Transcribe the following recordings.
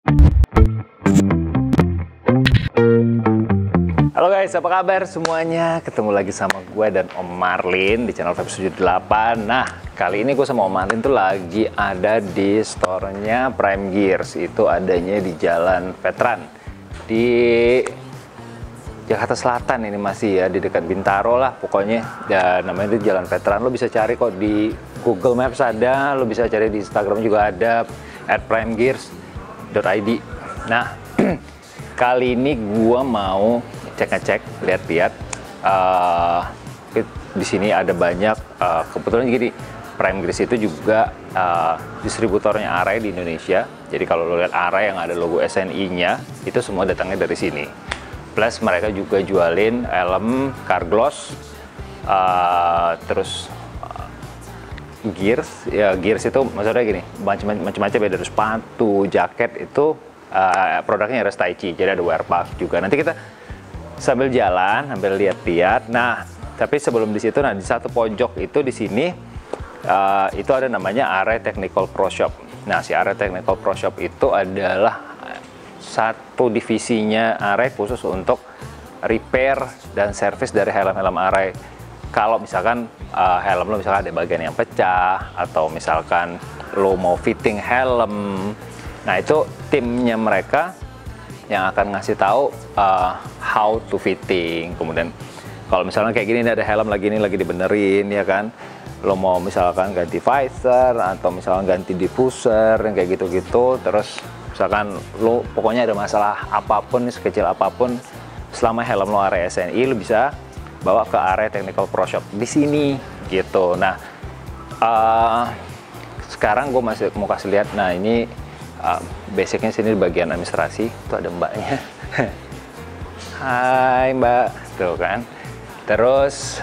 Halo guys, apa kabar semuanya? Ketemu lagi sama gue dan Om Marlin di channel Vibes78. Nah, kali ini gue sama Om Marlin tuh lagi ada di store-nya Prime Gears. Itu adanya di Jalan Veteran di Jakarta Selatan ini masih ya, di dekat Bintaro lah pokoknya. Dan namanya itu Jalan Veteran. Lo bisa cari kok di Google Maps ada, lo bisa cari di Instagram juga ada @primegears.id. Nah, kali ini gua mau ngecek, lihat-lihat. Di sini ada banyak, kebetulan gini, Prime Gears itu juga distributornya Arai di Indonesia. Jadi kalau lo lihat Arai yang ada logo SNI-nya, itu semua datangnya dari sini. Plus mereka juga jualin helm, car gloss, terus Gears. Ya, Gears itu maksudnya gini, macam-macam ya, dari sepatu, jaket itu. Produknya RS Taichi, jadi ada wear pack juga. Nanti kita sambil jalan, sambil lihat-lihat. Nah, tapi sebelum di situ, nah di satu pojok itu di sini itu ada namanya Arai Technical Pro Shop. Nah, si Arai Technical Pro Shop itu adalah satu divisinya Arai khusus untuk repair dan service dari helm-helm Arai. Kalau misalkan helm lo misalkan ada bagian yang pecah, atau misalkan lo mau fitting helm, nah itu timnya mereka yang akan ngasih tahu how to fitting. Kemudian kalau misalnya kayak gini, ini ada helm lagi, ini lagi dibenerin ya kan, lo mau misalkan ganti visor atau misalkan ganti diffuser yang kayak gitu-gitu, terus misalkan lo pokoknya ada masalah apapun, sekecil apapun, selama helm lo Arai SNI, lo bisa bawa ke Arai Technical Pro Shop di sini gitu. Nah, sekarang gue masih mau kasih lihat. Nah, ini basicnya sini di bagian administrasi itu ada mbaknya. Hai mbak, tuh kan. Terus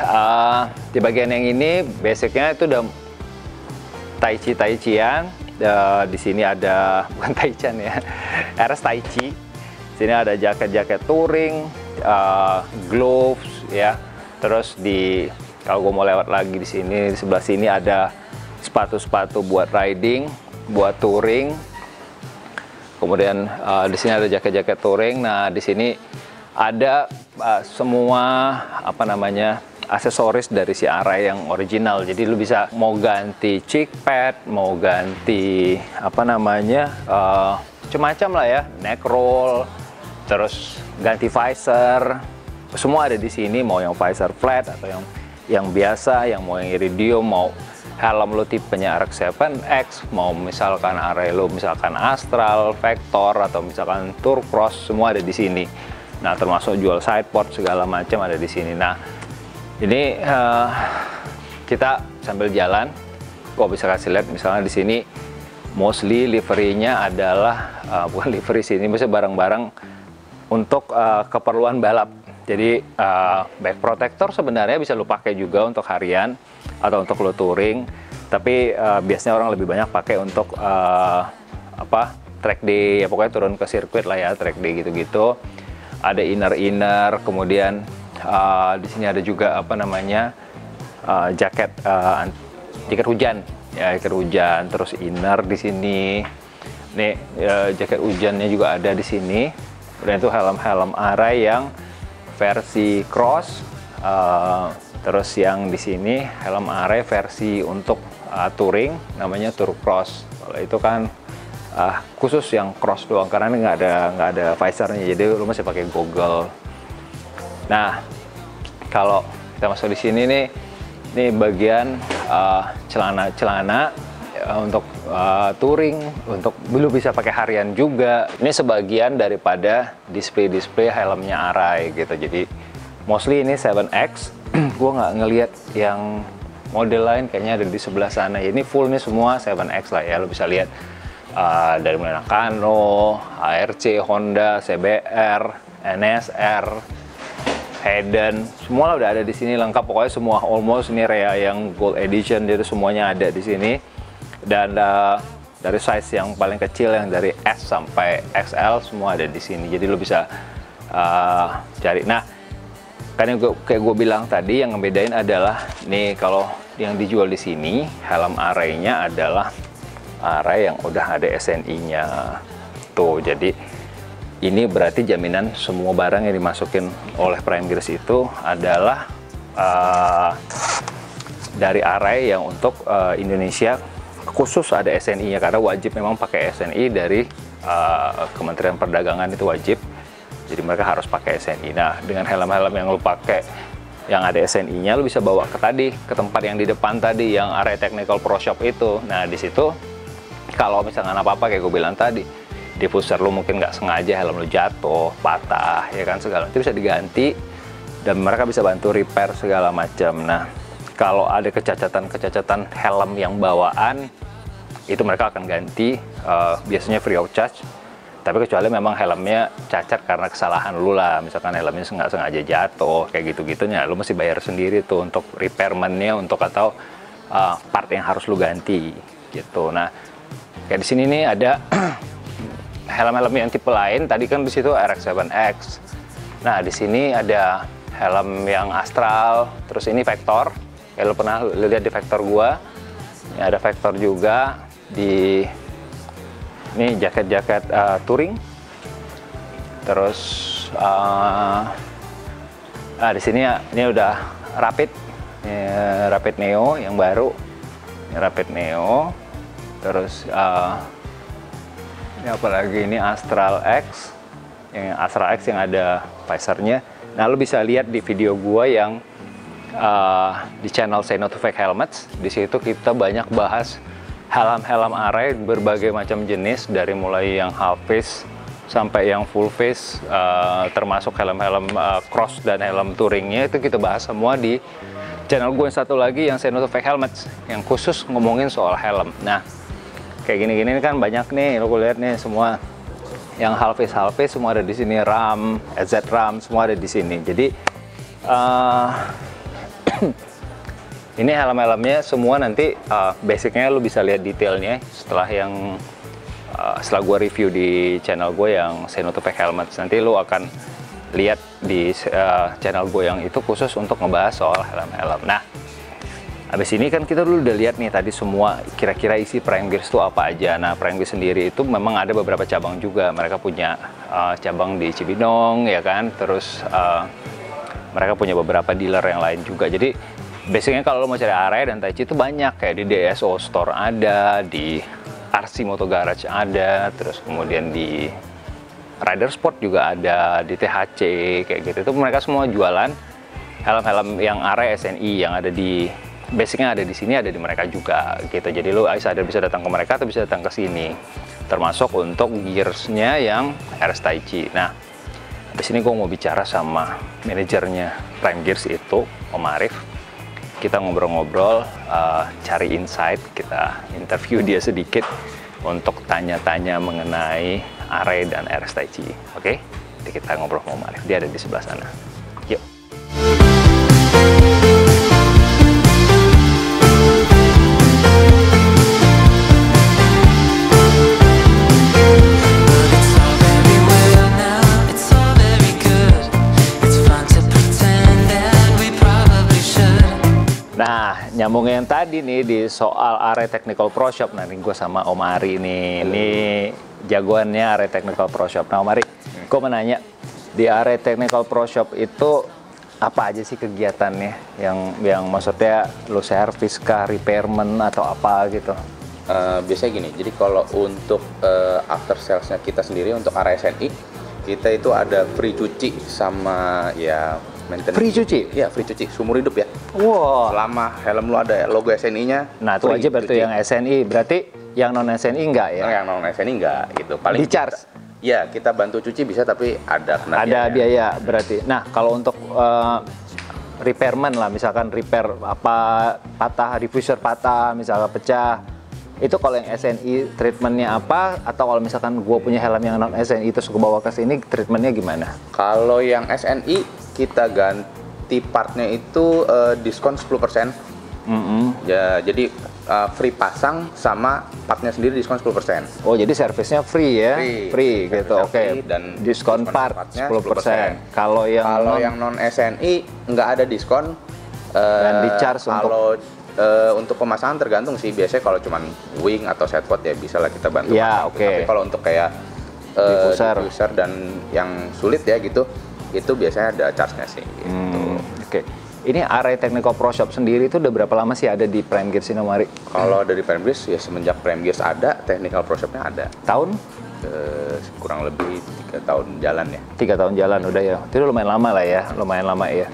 di bagian yang ini basicnya itu udah Taichi-Taichian. Di sini ada, bukan Taichan ya, RS Taichi. Sini ada jaket-jaket touring, gloves ya. Terus kalau gue mau lewat lagi di sini, di sebelah sini ada sepatu-sepatu buat riding, buat touring. Kemudian di sini ada jaket-jaket touring. Nah, di sini ada semua aksesoris dari si Arai yang original. Jadi lu bisa mau ganti cheek pad, mau ganti macam-macam lah ya, neck roll, terus ganti visor. Semua ada di sini, mau yang visor flat atau yang biasa, yang mau yang iridium, mau helm lo tipenya RX-7X, mau misalkan Arai lo misalkan Astral, Vector, atau misalkan Tour Cross, semua ada di sini. Nah, termasuk jual sideport segala macam ada di sini. Nah, ini kita sambil jalan, kok bisa kasih lihat misalnya di sini mostly liverynya adalah bukan livery sini, maksudnya barang-barang untuk keperluan balap. Jadi back protector sebenarnya bisa lo pakai juga untuk harian atau untuk lo touring, tapi biasanya orang lebih banyak pakai untuk track day ya, pokoknya turun ke sirkuit lah ya, track day gitu-gitu. Ada inner, kemudian di sini ada juga jaket hujan ya, jaket hujan, terus inner di sini. Nih jaket hujannya juga ada di sini. Dan itu helm-helm Arai yang versi cross. Terus yang di sini helm Arai versi untuk touring, namanya Tour Cross. Kalau itu kan khusus yang cross doang, karena ini nggak ada visornya, jadi lu masih pakai goggle. Nah, kalau kita masuk di sini nih bagian celana untuk touring, untuk lu bisa pakai harian juga. Ini sebagian daripada display helmnya Arai gitu. Jadi mostly ini 7X. Gue nggak ngelihat yang model lain, kayaknya ada di sebelah sana. Ini full nih semua 7X lah ya. Lo bisa lihat dari mulai Nakano, ARC, Honda, CBR, NSR, Hayden, semua udah ada di sini lengkap. Pokoknya semua almost ini Rea yang Gold Edition, jadi semuanya ada di sini. Dan dari size yang paling kecil yang dari S sampai XL semua ada di sini. Jadi lo bisa cari. Nah, kan yang kayak gue bilang tadi, yang ngebedain adalah nih, kalau yang dijual di sini helm Arai-nya adalah Arai yang udah ada SNI-nya. gitu. Jadi ini berarti jaminan semua barang yang dimasukin oleh Prime Gears itu adalah dari Array yang untuk Indonesia khusus ada SNI-nya, karena wajib memang pakai SNI dari Kementerian Perdagangan, itu wajib. Jadi mereka harus pakai SNI. Nah, dengan helm-helm yang lu pakai yang ada SNI-nya, lu bisa bawa ke tempat yang di depan tadi, yang Array Technical Pro Shop itu. Nah, di situ kalau misalkan apa-apa kayak gue bilang tadi, diffuser lu mungkin nggak sengaja helm lu jatuh, patah, ya kan, segala itu bisa diganti dan mereka bisa bantu repair segala macam. Nah, kalau ada kecacatan helm yang bawaan, itu mereka akan ganti, biasanya free of charge. Tapi kecuali memang helmnya cacat karena kesalahan lu lah, misalkan helmnya nggak sengaja jatuh, kayak gitu-gitunya, lu mesti bayar sendiri tuh untuk repairmentnya, untuk atau part yang harus lu ganti, gitu. Nah, kayak di sini nih ada helm-helm yang tipe lain. Tadi kan di situ RX-7X. Nah, di sini ada helm yang Astral, terus ini Vector. Kayak lo pernah lihat di Vector gua. Ini ada Vector juga di ini jaket-jaket touring. Terus di sini ini udah Rapid. Ini Rapid Neo yang baru. Ini Rapid Neo. Terus ini apalagi, ini Astral X, yang Astral X yang ada visornya. Nah, lo bisa lihat di video gua yang di channel Say No to Fake Helmets. Di situ kita banyak bahas helm-helm Array berbagai macam jenis, dari mulai yang half face sampai yang full face, termasuk helm-helm cross dan helm touringnya, itu kita bahas semua di channel gue yang satu lagi, yang Say No to Fake Helmets, yang khusus ngomongin soal helm. Nah, kayak gini-gini kan banyak nih, lo lihat nih semua yang half face semua ada di sini, RAM, EZ RAM semua ada di sini. Jadi ini helm-helmnya semua nanti basicnya lo bisa lihat detailnya setelah gue review di channel gue yang Say No to Fake Helmets. Nanti lo akan lihat di channel gue yang itu khusus untuk ngebahas soal helm-helm. Nah, habis ini kan kita dulu udah lihat nih tadi semua kira-kira isi Prime Gears itu apa aja. Nah, Prime Gears sendiri itu memang ada beberapa cabang juga. Mereka punya cabang di Cibinong, ya kan. Terus mereka punya beberapa dealer yang lain juga. Jadi basicnya kalau lo mau cari Array dan Taichi itu banyak, kayak di DSO Store ada, di RC Moto Garage ada, terus kemudian di Rider Sport juga ada, di THC kayak gitu. Itu mereka semua jualan helm-helm yang Array SNI yang ada di basicnya ada di sini, ada di mereka juga gitu. Jadi lo bisa datang ke mereka atau bisa datang ke sini, termasuk untuk gearsnya yang RS Taichi. Nah, habis ini gue mau bicara sama manajernya Prime Gears itu, Om Arif. Kita ngobrol-ngobrol, cari insight, kita interview dia sedikit untuk tanya-tanya mengenai Array dan RS Taichi. Oke? Jadi kita ngobrol sama Om Arif, dia ada di sebelah sana. Yuk. Nah, nyambung yang tadi nih di soal Array Technical Pro Shop. Nah, ini gue sama Om Ari nih. Ini jagoannya Array Technical Pro Shop. Nah, Om Ari, gue mau nanya, di Array Technical Pro Shop itu apa aja sih kegiatannya? Yang maksudnya lo servis kah, repairment atau apa gitu? Biasanya gini, jadi kalau untuk after salesnya kita sendiri untuk Array SNI, kita itu ada free cuci sama ya maintenance. Free cuci? Iya, free cuci, seumur hidup ya. Wow. Selama helm lu ada logo SNI-nya. Nah, itu aja berarti yang SNI. Berarti yang non SNI enggak ya? Yang non SNI enggak gitu. Paling di charge? Ya, kita bantu cuci bisa, tapi ada biaya berarti. Nah, kalau untuk repairment lah, misalkan repair apa patah, diffuser patah, misalkan pecah, itu kalau yang SNI treatmentnya apa? Atau kalau misalkan gue punya helm yang non SNI terus gue bawa ke sini, treatmentnya gimana? Kalau yang SNI kita ganti partnya itu diskon 10%. Ya, jadi free pasang sama partnya sendiri diskon 10%. Oh, jadi servisnya free ya? Free gitu. Oke. Dan diskon partnya 10%. Kalau yang non SNI nggak ada diskon. Dan di charge untuk pemasangan tergantung sih. Biasanya kalau cuman wing atau setpot ya bisa lah kita bantu. Ya, oke. Tapi kalau untuk kayak diffuser dan yang sulit ya gitu, itu biasanya ada charge-nya sih gitu. Oke. Ini Array Technical Pro Shop sendiri itu udah berapa lama sih ada di Prime Gears ini, Mari? Kalau dari Prime Gears ya semenjak Prime Gears ada, Technical Pro Shop-nya ada. Tahun? Kurang lebih 3 tahun jalan ya. 3 tahun jalan udah ya. Itu lumayan lama lah ya, lumayan lama ya.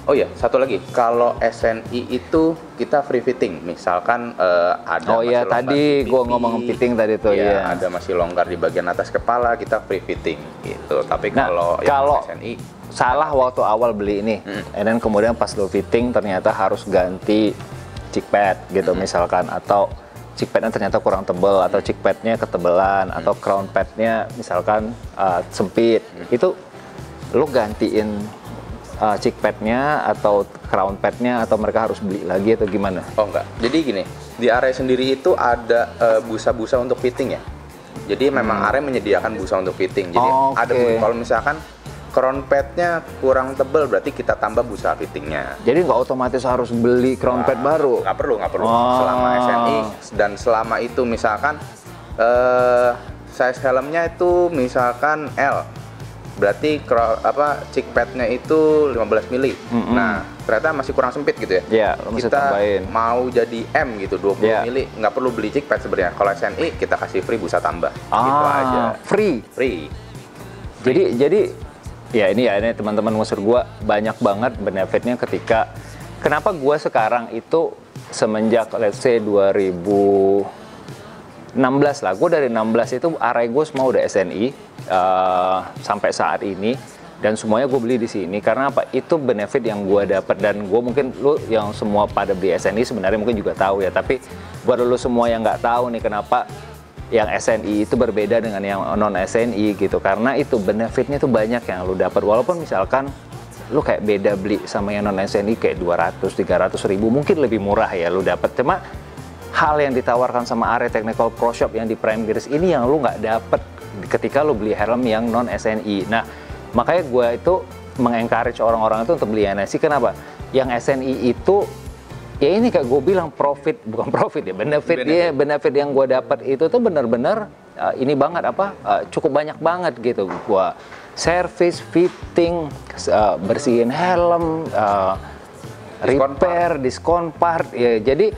Oh iya, satu lagi. Kalau SNI itu kita free fitting. Misalkan ada Oh iya, tadi gua ngomong fitting tadi tuh ya. Ada masih longgar di bagian atas kepala, kita free fitting gitu. Tapi Nah, kalau SNI salah waktu awal beli ini, dan kemudian pas lo fitting ternyata harus ganti cheek pad gitu misalkan, atau cheek padnya ternyata kurang tebal, atau cheek padnya ketebalan, atau crown padnya misalkan sempit, itu lo gantiin cheek padnya atau crown padnya, atau mereka harus beli lagi atau gimana? Oh enggak, jadi gini, di Array sendiri itu ada busa-busa untuk fitting ya. Jadi memang Array menyediakan busa untuk fitting. Jadi ada kalau misalkan crown padnya kurang tebal, berarti kita tambah busa fittingnya. Jadi nggak otomatis harus beli crown pad baru? Nggak perlu. Selama SNI dan selama itu misalkan size helmnya itu misalkan L, berarti cheek padnya itu 15 mili. Nah, ternyata masih kurang sempit gitu ya. Iya, mesti kita tambahin. mau jadi M gitu, 20 mili, nggak perlu beli cheek pad sebenarnya. Kalau SNI kita kasih free busa tambah. Gitu aja. Free. Jadi ya ini teman-teman ngusir gua banyak banget benefitnya ketika kenapa gua sekarang itu semenjak let's say 2016 lah, gua dari 16 itu Array gue semua udah SNI sampai saat ini, dan semuanya gue beli di sini karena apa? Itu benefit yang gue dapat, dan gue mungkin lu yang semua pada beli SNI sebenarnya mungkin juga tahu ya, tapi buat lu semua yang nggak tahu nih kenapa yang SNI itu berbeda dengan yang non SNI gitu, karena itu benefitnya tuh banyak yang lu dapat, walaupun misalkan lu kayak beda beli sama yang non SNI kayak 200-300 ribu mungkin lebih murah ya lu dapat, cuma hal yang ditawarkan sama Array Technical Pro Shop yang di Prime Gears ini yang lu nggak dapet ketika lu beli helm yang non SNI. Nah makanya gue itu mengencourage orang-orang itu untuk beli NSI. Kenapa? Yang SNI itu ya ini kayak gue bilang bukan profit ya, benefit yang gue dapat itu tuh bener-bener ini banget cukup banyak banget gitu. Gue service, fitting, bersihin helm, repair, diskon part ya. Jadi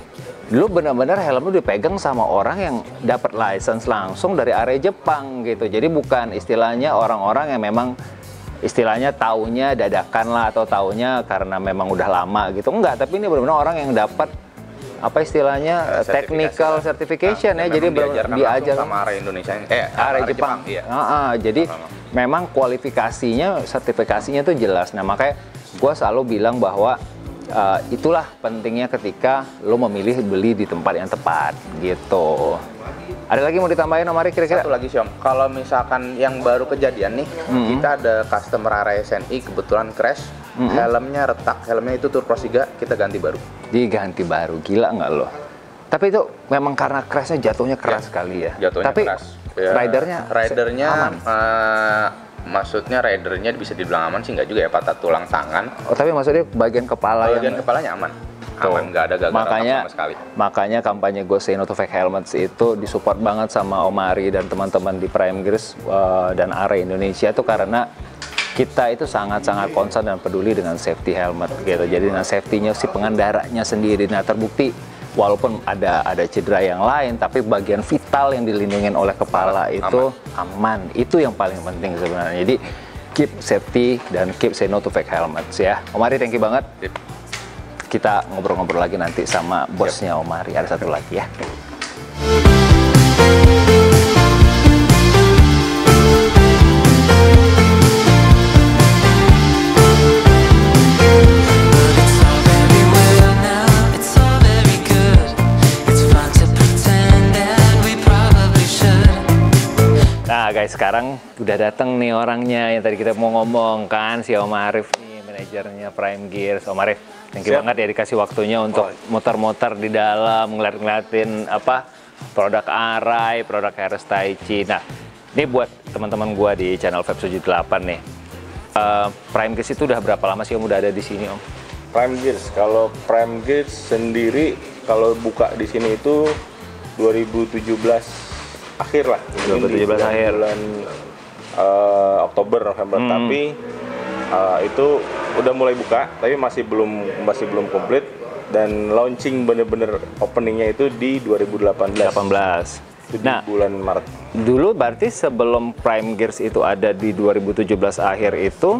lu benar-benar helm lu dipegang sama orang yang dapat license langsung dari Array Jepang gitu. Jadi bukan istilahnya orang-orang yang memang istilahnya taunya dadakan lah, atau taunya karena memang udah lama gitu. Enggak, tapi ini benar-benar orang yang dapat apa istilahnya technical certification ya. Jadi diajar sama Array Indonesia, Array Jepang. Iya. Jadi memang kualifikasinya, sertifikasinya tuh jelas. Nah makanya gue selalu bilang bahwa itulah pentingnya ketika lo memilih beli di tempat yang tepat gitu. Ada lagi mau ditambahin Om Ari kira-kira? Satu lagi sih Om, kalau misalkan yang baru kejadian nih, kita ada customer Array SNI kebetulan crash, helmnya retak, helmnya itu Tour Pro 3, kita ganti baru. Diganti baru, gila nggak lo? Tapi itu memang karena crashnya jatuhnya keras sekali ya. Jatuhnya tapi keras. Ya, ridernya aman. Maksudnya ridernya bisa dibilang aman sih, nggak juga ya, patah tulang tangan. Oh tapi maksudnya bagian kepala kepalanya aman. Aman, nggak ada gagal sama sekali. Makanya kampanye Go Say No to Fake Helmets itu disupport banget sama Om Ari dan teman-teman di Prime Gears dan Array Indonesia tuh karena kita itu sangat-sangat concern dan peduli dengan safety helmet gitu. Jadi dengan safety-nya si pengendaranya sendiri. Nah terbukti walaupun ada cedera yang lain, tapi bagian vital yang dilindungi oleh kepala itu aman. Itu yang paling penting sebenarnya. Jadi keep safety dan keep say no to fake helmets ya. Om Ari, thank you banget. Kita ngobrol-ngobrol lagi nanti sama bosnya Om Ari. Ada satu lagi ya. Nah guys, sekarang udah dateng nih orangnya yang tadi kita mau ngomong kan, si Om Arif nih, manajernya Prime Gears. Om Arif, thank you banget ya dikasih waktunya untuk muter-muter di dalam, ngeliat-ngeliatin apa produk Array, produk Harris Taichi. Nah, ini buat teman-teman gua di channel Vape 78 nih. Prime Gears itu udah berapa lama sih Om udah ada di sini Om? Prime Gears, kalau Prime Gears sendiri kalau buka di sini itu 2017 akhir lah. 2017 akhir. Bulan Oktober, November. Tapi itu udah mulai buka, tapi masih belum komplit. Dan launching bener-bener openingnya itu di 2018. Itu di bulan Maret. Dulu berarti sebelum Prime Gears itu ada di 2017 akhir itu,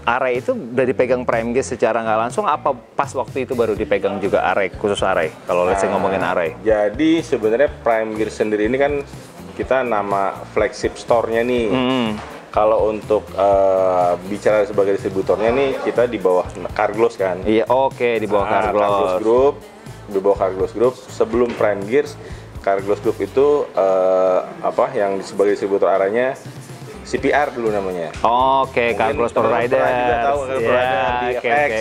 Array itu udah dipegang Prime Gears secara nggak langsung, apa pas waktu itu baru dipegang juga Array, khusus Array? Kalau let's say ngomongin Array. Jadi sebenarnya Prime Gears sendiri ini kan kita nama flagship store-nya nih. Kalau untuk bicara sebagai distributornya nih, kita di bawah Carglass kan. Iya, oke, di bawah Carglass Group. Di bawah Carglass Group. Sebelum Prime Gears, Carglass Group itu yang sebagai distributor arahnya CPR dulu namanya. Oke, Carglass Pro Riders.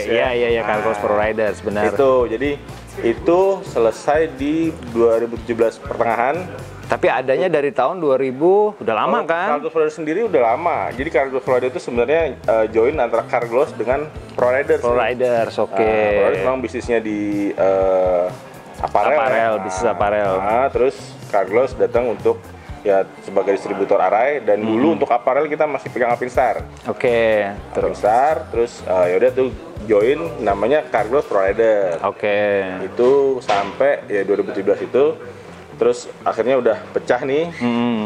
Iya, Carglass Pro Riders, benar. Itu, jadi itu selesai di 2017 pertengahan. Tapi adanya dari tahun 2000, udah lama kan? Carglass Pro Riders sendiri udah lama. Jadi Carglass Pro Riders itu sebenarnya join antara Carglass dengan Pro Riders. Pro Riders, oke. Pro Riders memang bisnisnya di aparel, bisnis aparel. Terus Carglass datang untuk ya sebagai distributor Array, dan dulu untuk aparel kita masih pegang Alpinstar. Oke, terus Alpinstar, terus ya udah tuh join namanya Carglass Pro Riders. Oke. Itu sampai ya 2017 itu. Terus akhirnya udah pecah nih,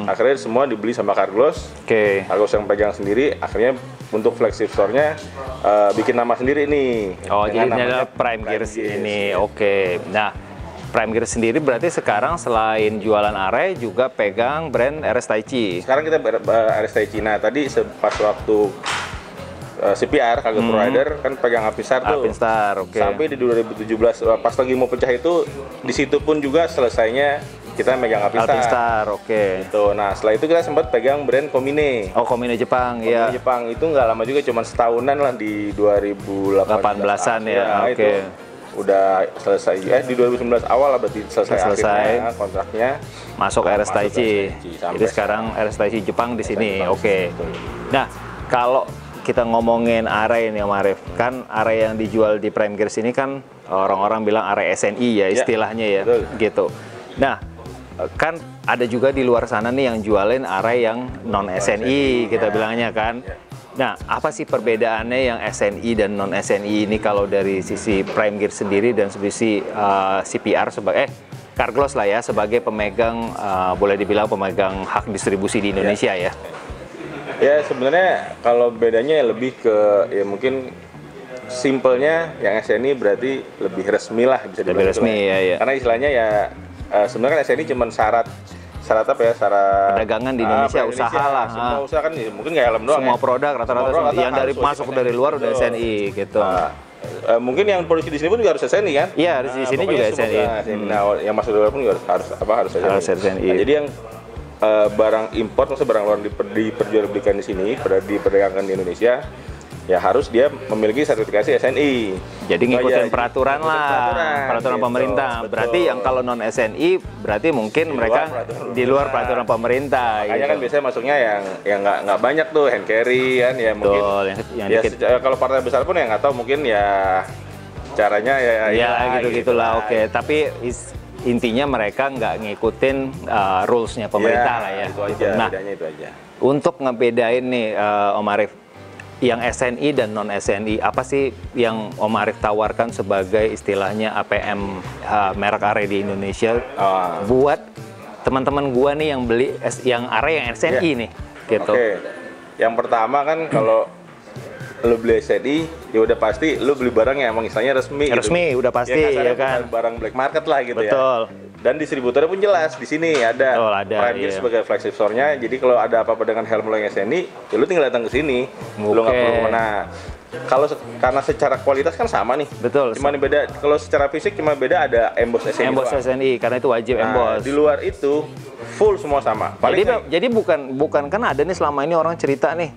akhirnya semua dibeli sama Carglass. Carglass yang pegang sendiri, akhirnya untuk flagship store-nya bikin nama sendiri nih. Oh, jadi ini adalah Prime Gears ini, oke. Nah, Prime Gears sendiri berarti sekarang selain jualan Array juga pegang brand RS Taichi. Sekarang kita RS Taichi. Nah, tadi pas waktu CPR, Carglass Pro Rider kan pegang Alpinstar tuh. Alpinstar, oke. Sampai di 2017 pas lagi mau pecah itu, di situ pun juga selesainya kita megang Alpinstar, oke. Itu. Nah, setelah itu kita sempat pegang brand Komine. Oh, Komine Jepang, ya. Komine Jepang itu nggak lama juga, cuma setahunan lah di 2018-an ya, oke. Udah selesai, di 2019 awal lah berarti selesai. Akhirnya kontraknya. Masuk RS Taichi. Jadi sekarang RS Taichi Jepang di sini, oke. Nah, kalau kita ngomongin Array nih Om Arif, kan Array yang dijual di Prime Gears ini kan orang-orang bilang Array SNI ya istilahnya ya, gitu. Nah, kan ada juga di luar sana nih yang jualin Array yang non SNI kita bilangnya kan. Nah, apa sih perbedaannya yang SNI dan non SNI ini kalau dari sisi Prime Gears sendiri dan sisi CPR sebagai Carglass lah ya sebagai pemegang boleh dibilang pemegang hak distribusi di Indonesia ya. Ya sebenarnya kalau bedanya lebih ke ya mungkin simpelnya yang SNI berarti lebih resmi lah bisa dibilang. Lebih resmi ya. Karena istilahnya ya sebenarnya kan SNI cuma syarat apa ya, syarat perdagangan di Indonesia, usaha lah. Semua usaha kan mungkin nggak helm doang. Semua produk rata-rata yang dari masuk dari luar udah SNI gitu. Mungkin yang produksi di sini pun juga harus SNI kan? Iya, di sini juga SNI. Nah, yang masuk dari luar pun juga harus SNI. Nah, jadi yang barang import, maksudnya barang luar diperjualbelikan di sini, diperdagangkan di Indonesia, ya harus dia memiliki sertifikasi SNI. Jadi ngikutin peraturan lah, peraturan pemerintah. Betul. Berarti yang kalau non SNI berarti mungkin mereka di luar peraturan pemerintah. Makanya kan biasanya masuknya yang nggak banyak tuh, hand carry kan ya. Mungkin yang ya, kalau partai besar pun ya nggak tahu, mungkin ya caranya ya gitu-gitulah. Oke, tapi intinya mereka nggak ngikutin rules-nya pemerintah lah ya. Itu aja, nah, bedanya itu aja. Untuk ngebedain nih Om Arif, yang SNI dan non SNI, apa sih yang Om Arif tawarkan sebagai istilahnya APM merek Array di Indonesia buat teman-teman gua nih yang beli yang Array yang SNI nih gitu. Oke. Yang pertama kan kalau lu beli SNI ya udah pasti lu beli barang yang emang istilahnya resmi gitu. Udah pasti ya kan, barang black market lah gitu. Betul. Ya. Dan distributornya pun jelas di sini ada. Prime Gears sebagai flagship store-nya. Jadi kalau ada apa-apa dengan helm lo yang SNI, ya lu tinggal datang ke sini. Lu nggak perlu mana. Kalau karena secara kualitas kan sama nih. Betul. Cuma beda kalau secara fisik cuma beda ada emboss SNI. Emboss SNI karena itu wajib emboss. Di luar itu full semua sama. Jadi bukan kan ada nih selama ini orang cerita nih,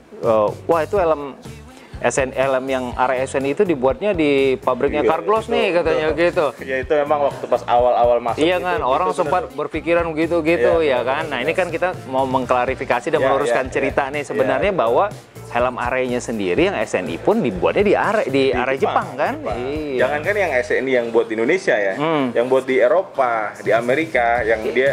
wah itu helm helm yang Array SNI itu dibuatnya di pabriknya Carglass nih katanya gitu. Ya itu memang waktu pas awal-awal masuk. Iya kan, orang sempat berpikiran gitu ya kan. Nah ini kan kita mau mengklarifikasi dan meluruskan cerita nih sebenarnya bahwa helm array-nya sendiri yang SNI pun dibuatnya di array Jepang kan? Iya. Jangankan yang SNI yang buat di Indonesia ya, yang buat di Eropa, di Amerika, yang dia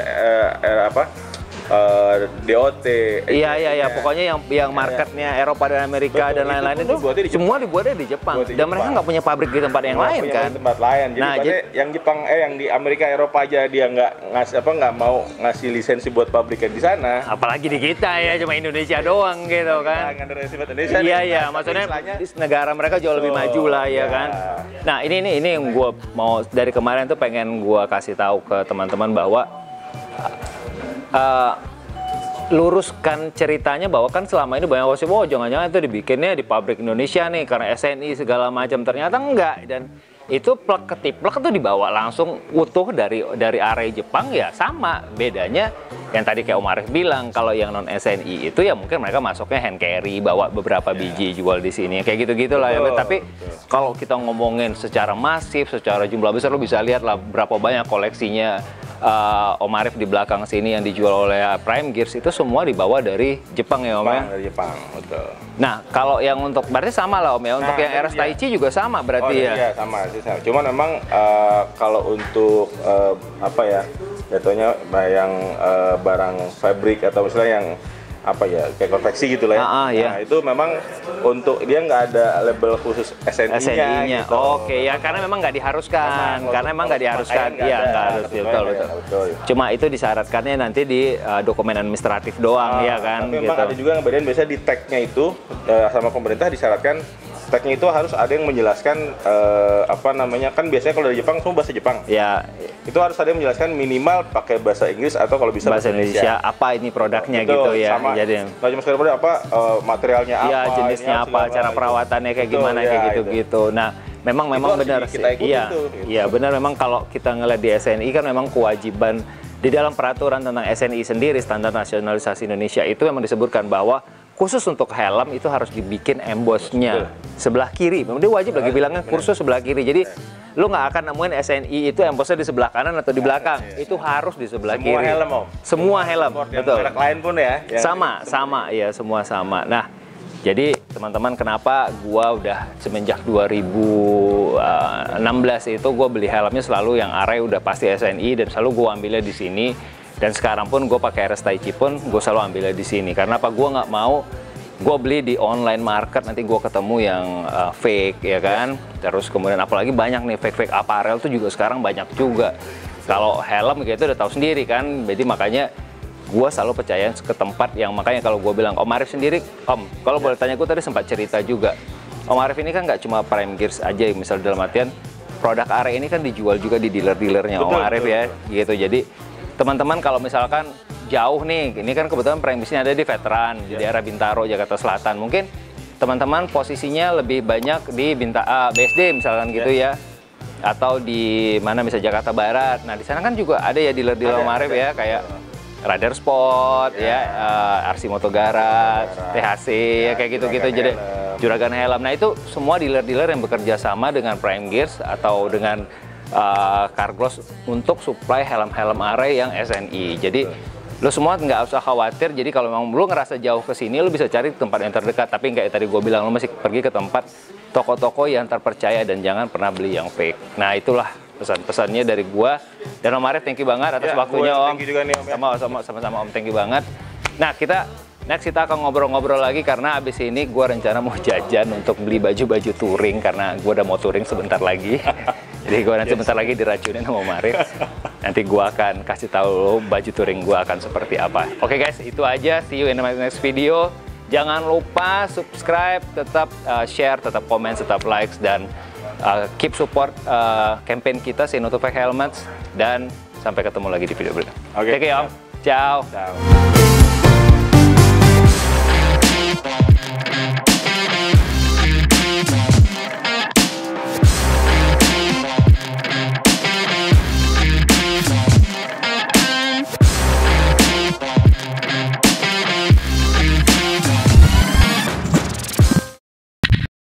DOT. Iya, pokoknya yang marketnya Eropa dan Amerika dan lain-lain itu semua dibuatnya di Jepang. Dan mereka nggak punya pabrik di tempat yang lain kan? Tempat lain. Jadi yang Jepang, yang di Amerika, Eropa aja dia nggak mau ngasih lisensi buat pabrikan di sana. Apalagi di kita ya, cuma Indonesia doang gitu kan? Indonesia. Iya, maksudnya di negara mereka jauh lebih maju lah ya kan. Nah ini yang gue mau dari kemarin tuh pengen gue kasih tahu ke teman-teman bahwa luruskan ceritanya bahwa kan selama ini banyak gosip, jangan-jangan itu dibikinnya di pabrik Indonesia nih karena SNI segala macam, ternyata enggak. Dan itu plek ketiplek itu dibawa langsung utuh dari array Jepang ya, sama bedanya yang tadi kayak Om Arif bilang, kalau yang non SNI itu ya mungkin mereka masuknya hand carry, bawa beberapa biji jual di sini kayak gitu-gitulah ya. Tapi kalau kita ngomongin secara masif, secara jumlah besar, lo bisa lihat lah berapa banyak koleksinya Om Arif di belakang sini yang dijual oleh Prime Gears itu semua dibawa dari Jepang ya Om ya? Dari Jepang, betul. Nah kalau yang untuk, berarti sama lah Om ya, untuk yang RS Taichi juga sama berarti ya? Iya sama. Cuman memang kalau untuk jatuhnya yang barang fabrik atau misalnya yang kayak konveksi gitu lah ya. Iya. Nah itu memang untuk dia nggak ada label khusus SNI-nya. Gitu. Oke, ya karena memang nggak diharuskan. Iya nggak harus, betul. Cuma itu disyaratkannya nanti di dokumen administratif doang ya kan. Tapi gitu. memang ada juga yang bedain, biasanya di tag-nya itu sama pemerintah disyaratkan tag-nya itu harus ada yang menjelaskan kan biasanya kalau dari Jepang semua bahasa Jepang. Ya. Itu harus ada yang menjelaskan minimal pakai bahasa Inggris atau kalau bisa bahasa Indonesia. Apa ini produknya gitu ya. Sama. Jadi nggak cuma sekedar materialnya apa, ya jenisnya apa, cara perawatannya kayak gimana kayak gitu-gitu. Nah, memang benar sih. Iya, benar memang kalau kita ngeliat di SNI kan memang kewajiban di dalam peraturan tentang SNI sendiri, Standar Nasionalisasi Indonesia, itu memang disebutkan bahwa khusus untuk helm itu harus dibikin embossnya sebelah kiri. Memang dia wajib lagi bilangnya kursus sebelah kiri. Jadi lu nggak akan nemuin SNI itu embossnya di sebelah kanan atau di belakang. Itu harus di sebelah kiri. Semua helm, Om. Semua helm, betul. Merek lain pun ya. Sama ya, semua sama. Nah, jadi teman-teman, kenapa gua udah semenjak 2016 itu gua beli helmnya selalu yang array udah pasti SNI, dan selalu gua ambilnya di sini. Dan sekarang pun gue pakai RS Taichi pun gue selalu ambilnya di sini. Karena apa? Gue nggak mau gue beli di online market nanti gue ketemu yang fake ya kan. Terus kemudian apalagi banyak nih fake apparel tuh juga sekarang banyak juga. Kalau helm gitu udah tahu sendiri kan. Jadi makanya gue selalu percaya ke tempat yang, makanya kalau gue bilang Om Arif sendiri, Om, kalau boleh tanya, gue tadi sempat cerita juga. Om Arif ini kan nggak cuma Prime Gears aja, misal dalam artian produk array ini kan dijual juga di dealer-dealernya Om Arif ya, gitu. Jadi teman-teman kalau misalkan jauh nih, ini kan kebetulan Prime Gears-nya ada di Veteran, di daerah Bintaro, Jakarta Selatan. Mungkin teman-teman posisinya lebih banyak di BSD misalkan gitu ya. Atau di mana misalnya Jakarta Barat. Nah, di sana kan juga ada ya dealer-dealer Om Arif ya, kayak Radar Sport RC Motogara, THC ya kayak gitu-gitu. Jadi Juragan Helm. Nah, itu semua dealer-dealer yang bekerja sama dengan Prime Gears atau dengan Carglass untuk supply helm-helm array yang SNI. Jadi lo semua nggak usah khawatir. Jadi kalau memang lo ngerasa jauh ke sini, lo bisa cari tempat yang terdekat. Tapi kayak tadi gue bilang, lo masih pergi ke tempat toko-toko yang terpercaya dan jangan pernah beli yang fake. Nah, itulah pesan-pesannya dari gue. Dan Om Arif, thank you banget atas waktunya Om. Thank you juga nih Om. Sama-sama Om, thank you banget. Nah, next kita akan ngobrol-ngobrol lagi karena abis ini gue rencana mau jajan untuk beli baju-baju touring karena gue udah mau touring sebentar lagi. Jadi gue nanti sebentar lagi diracunin sama Om Arif. Nanti gue akan kasih tahu lo baju touring gue akan seperti apa. Oke guys, itu aja. See you in the next video. Jangan lupa subscribe, tetap share, tetap komen, tetap likes, dan keep support campaign kita Sinoto Fake Helmets. Dan sampai ketemu lagi di video berikutnya. Oke, Om. Ciao.